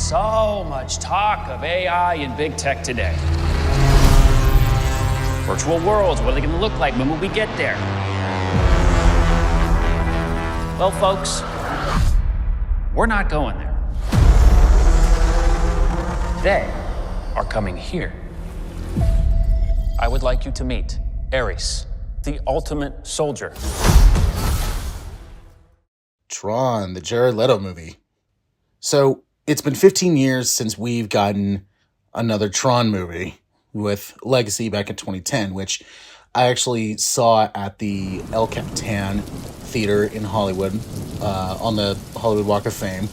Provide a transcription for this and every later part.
So much talk of AI and big tech today. Virtual worlds, what are they going to look like? When will we get there? Well, folks, we're not going there. They are coming here. I would like you to meet Ares, the ultimate soldier. TRON, the Jared Leto movie. So, it's been 15 years since we've gotten another TRON movie with Legacy back in 2010, which I actually saw at the El Capitan Theater in Hollywood, on the Hollywood Walk of Fame.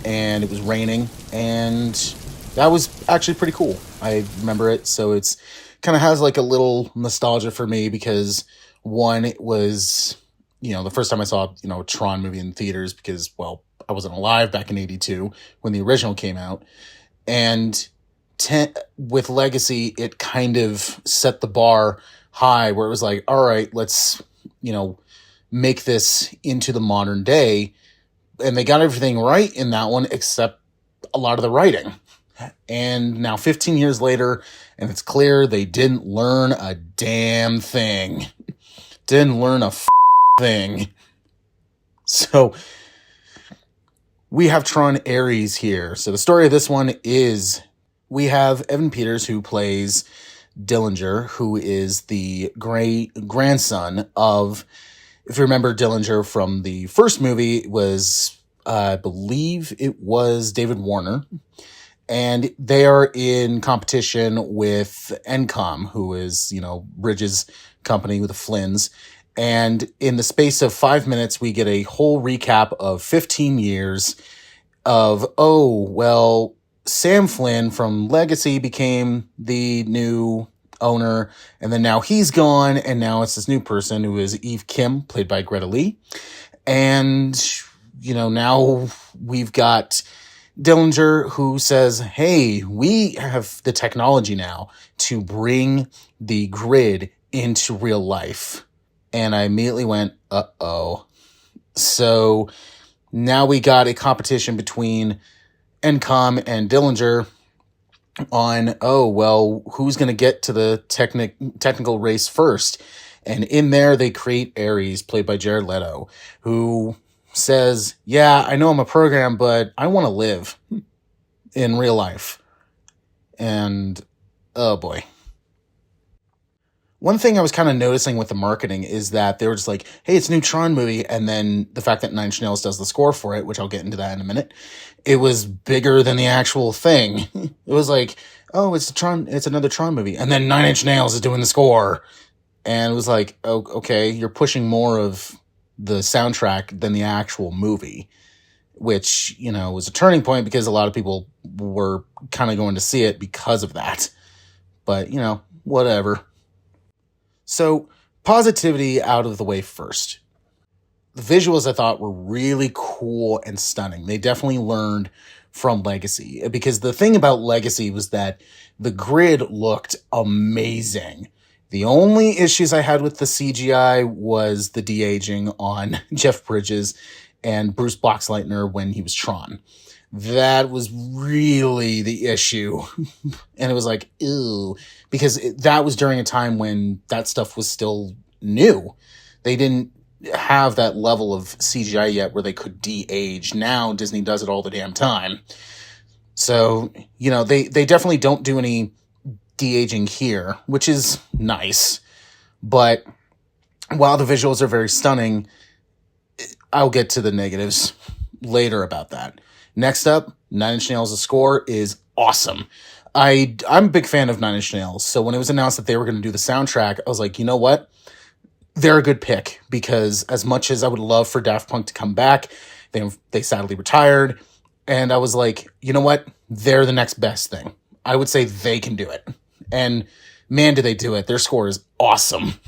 And it was raining, and that was actually pretty cool. I remember it, so it's kind of has like a little nostalgia for me because, one, it was, the first time I saw, a TRON movie in theaters because, well, I wasn't alive back in 82 when the original came out. And with Legacy, it kind of set the bar high where it was like, all right, let's, make this into the modern day. And they got everything right in that one except a lot of the writing. And now 15 years later, and it's clear they didn't learn a damn thing. Didn't learn a thing. So we have TRON Ares here. So the story of this one is we have Evan Peters, who plays Dillinger, who is the great-grandson of, if you remember Dillinger from the first movie, it was, I believe it was David Warner. And they are in competition with Encom, who is, Bridges' company with the Flynns. And in the space of 5 minutes, we get a whole recap of 15 years of, Sam Flynn from Legacy became the new owner, and then now he's gone, and now it's this new person who is Eve Kim, played by Greta Lee. And, now we've got Dillinger, who says, hey, we have the technology now to bring the grid into real life. And I immediately went, uh-oh. So now we got a competition between Encom and Dillinger on, who's going to get to the technical race first? And in there, they create Ares, played by Jared Leto, who says, yeah, I know I'm a program, but I want to live in real life. And, oh boy. One thing I was kind of noticing with the marketing is that they were just like, hey, it's a new TRON movie. And then the fact that Nine Inch Nails does the score for it, which I'll get into that in a minute, it was bigger than the actual thing. It was like, oh, it's another TRON movie. And then Nine Inch Nails is doing the score. And it was like, oh, okay, you're pushing more of the soundtrack than the actual movie, which, was a turning point because a lot of people were kind of going to see it because of that. But, whatever. So, positivity out of the way first. The visuals I thought were really cool and stunning. They definitely learned from Legacy, because the thing about Legacy was that the grid looked amazing. The only issues I had with the CGI was the de-aging on Jeff Bridges and Bruce Boxleitner when he was Tron. That was really the issue. And it was like, ew, because that was during a time when that stuff was still new. They didn't have that level of CGI yet where they could de-age. Now Disney does it all the damn time. So, they definitely don't do any de-aging here, which is nice. But while the visuals are very stunning, I'll get to the negatives later about that. Next up, Nine Inch Nails' score is awesome. I'm a big fan of Nine Inch Nails, so when it was announced that they were going to do the soundtrack, I was like, you know what? They're a good pick, because as much as I would love for Daft Punk to come back, they sadly retired, and I was like, you know what? They're the next best thing. I would say they can do it. And man, did they do it. Their score is awesome.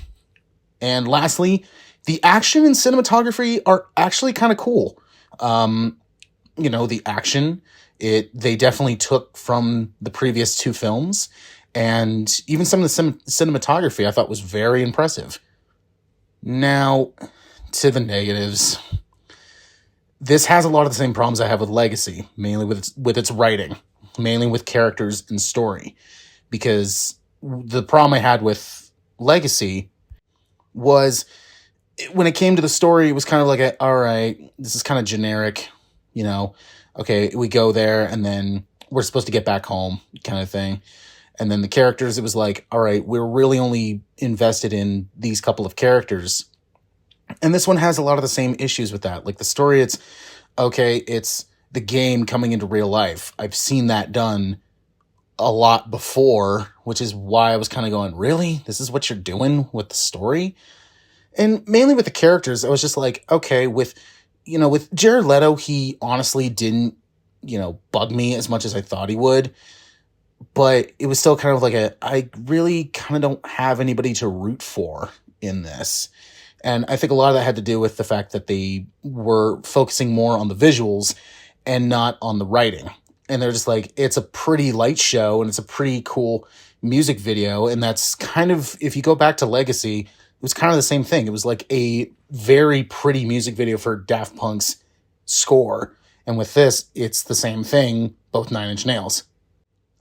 And lastly, the action and cinematography are actually kind of cool. The action, they definitely took from the previous two films, and even some of the cinematography I thought was very impressive. Now, to the negatives. This has a lot of the same problems I have with Legacy, mainly with its writing, mainly with characters and story. Because the problem I had with Legacy was when it came to the story, it was kind of like, all right, this is kind of generic, you know, okay, we go there and then we're supposed to get back home kind of thing. And then the characters, it was like, all right, we're really only invested in these couple of characters. And this one has a lot of the same issues with that. Like the story, it's okay, it's the game coming into real life. I've seen that done a lot before, which is why I was kind of going, really? This is what you're doing with the story? And mainly with the characters, I was just like, okay, with Jared Leto, he honestly didn't, bug me as much as I thought he would. But it was still kind of like I really kind of don't have anybody to root for in this. And I think a lot of that had to do with the fact that they were focusing more on the visuals and not on the writing. And they're just like, it's a pretty light show and it's a pretty cool music video. And that's kind of, if you go back to Legacy, it was kind of the same thing. It was like a very pretty music video for Daft Punk's score. And with this, it's the same thing, both Nine Inch Nails.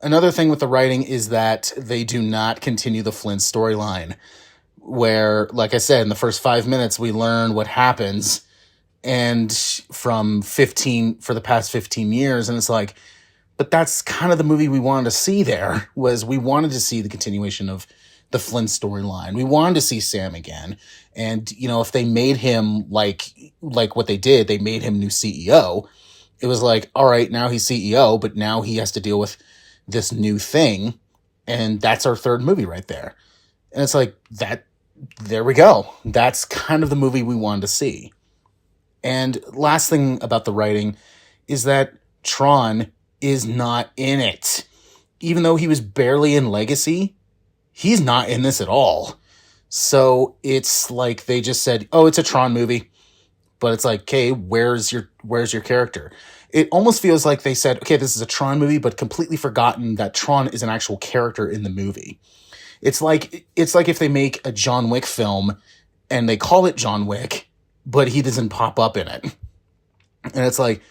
Another thing with the writing is that they do not continue the Flint storyline, where, like I said, in the first 5 minutes, we learn what happens, and for the past 15 years, and it's like, but that's kind of the movie we wanted to see there, was we wanted to see the continuation of the Flint storyline. We wanted to see Sam again, and, if they made him like what they did, they made him new CEO, it was like, all right, now he's CEO, but now he has to deal with this new thing, and that's our third movie right there. And it's like, there we go. That's kind of the movie we wanted to see. And last thing about the writing is that Tron is not in it. Even though he was barely in Legacy, he's not in this at all. So it's like they just said, oh, it's a Tron movie. But it's like, okay, where's your character? It almost feels like they said, okay, this is a Tron movie, but completely forgotten that Tron is an actual character in the movie. It's like if they make a John Wick film and they call it John Wick, but he doesn't pop up in it. And it's like,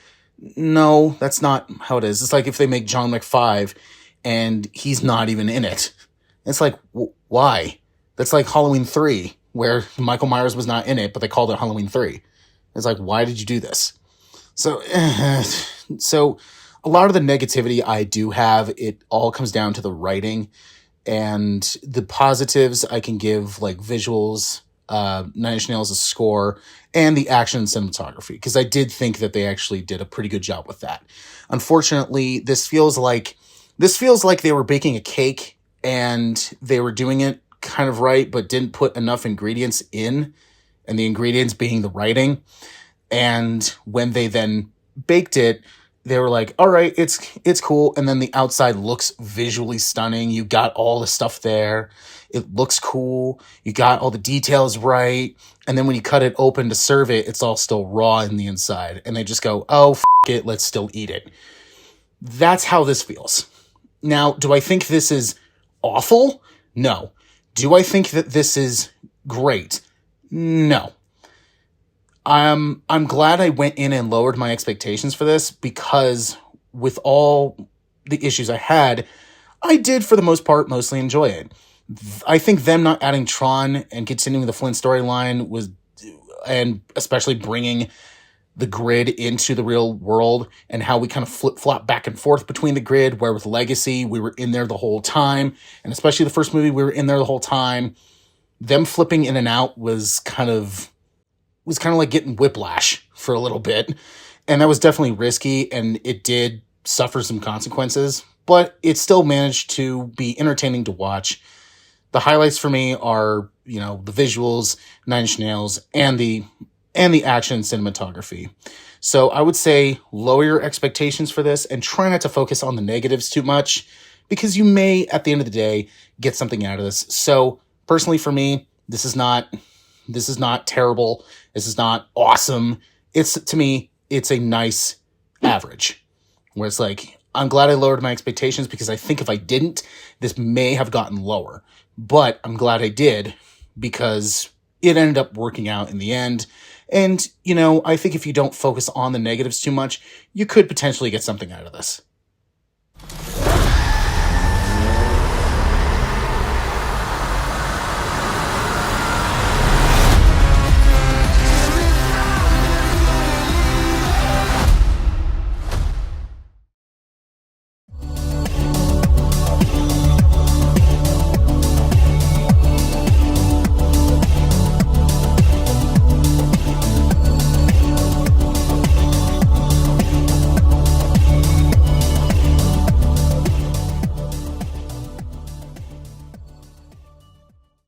no, that's not how it is. It's like if they make John Wick 5 and he's not even in it. It's like, why? That's like Halloween 3, where Michael Myers was not in it, but they called it Halloween 3. It's like, why did you do this? So a lot of the negativity I do have, it all comes down to the writing, and the positives I can give, like visuals, Nine Inch Nails' score, and the action and cinematography, because I did think that they actually did a pretty good job with that. Unfortunately, this feels like they were baking a cake and they were doing it kind of right, but didn't put enough ingredients in, and the ingredients being the writing. And when they then baked it, they were like, all right, it's cool. And then the outside looks visually stunning. You got all the stuff there. It looks cool. You got all the details right. And then when you cut it open to serve it, it's all still raw in the inside. And they just go, oh, it, let's still eat it. That's how this feels. Now, do I think this is awful? No. Do I think that this is great? No. I'm glad I went in and lowered my expectations for this, because with all the issues I had, I did for the most part mostly enjoy it. I think them not adding Tron and continuing the Flint storyline and especially bringing the grid into the real world and how we kind of flip-flop back and forth between the grid, where with Legacy, we were in there the whole time. And especially the first movie, we were in there the whole time. Them flipping in and out was kind of like getting whiplash for a little bit. And that was definitely risky, and it did suffer some consequences, but it still managed to be entertaining to watch. The highlights for me are, the visuals, Nine Inch Nails, and the action cinematography. So I would say lower your expectations for this and try not to focus on the negatives too much, because you may, at the end of the day, get something out of this. So personally for me, this is not terrible. This is not awesome. To me, it's a nice average, where it's like, I'm glad I lowered my expectations, because I think if I didn't, this may have gotten lower. But I'm glad I did, because it ended up working out in the end. And, you know, I think if you don't focus on the negatives too much, you could potentially get something out of this.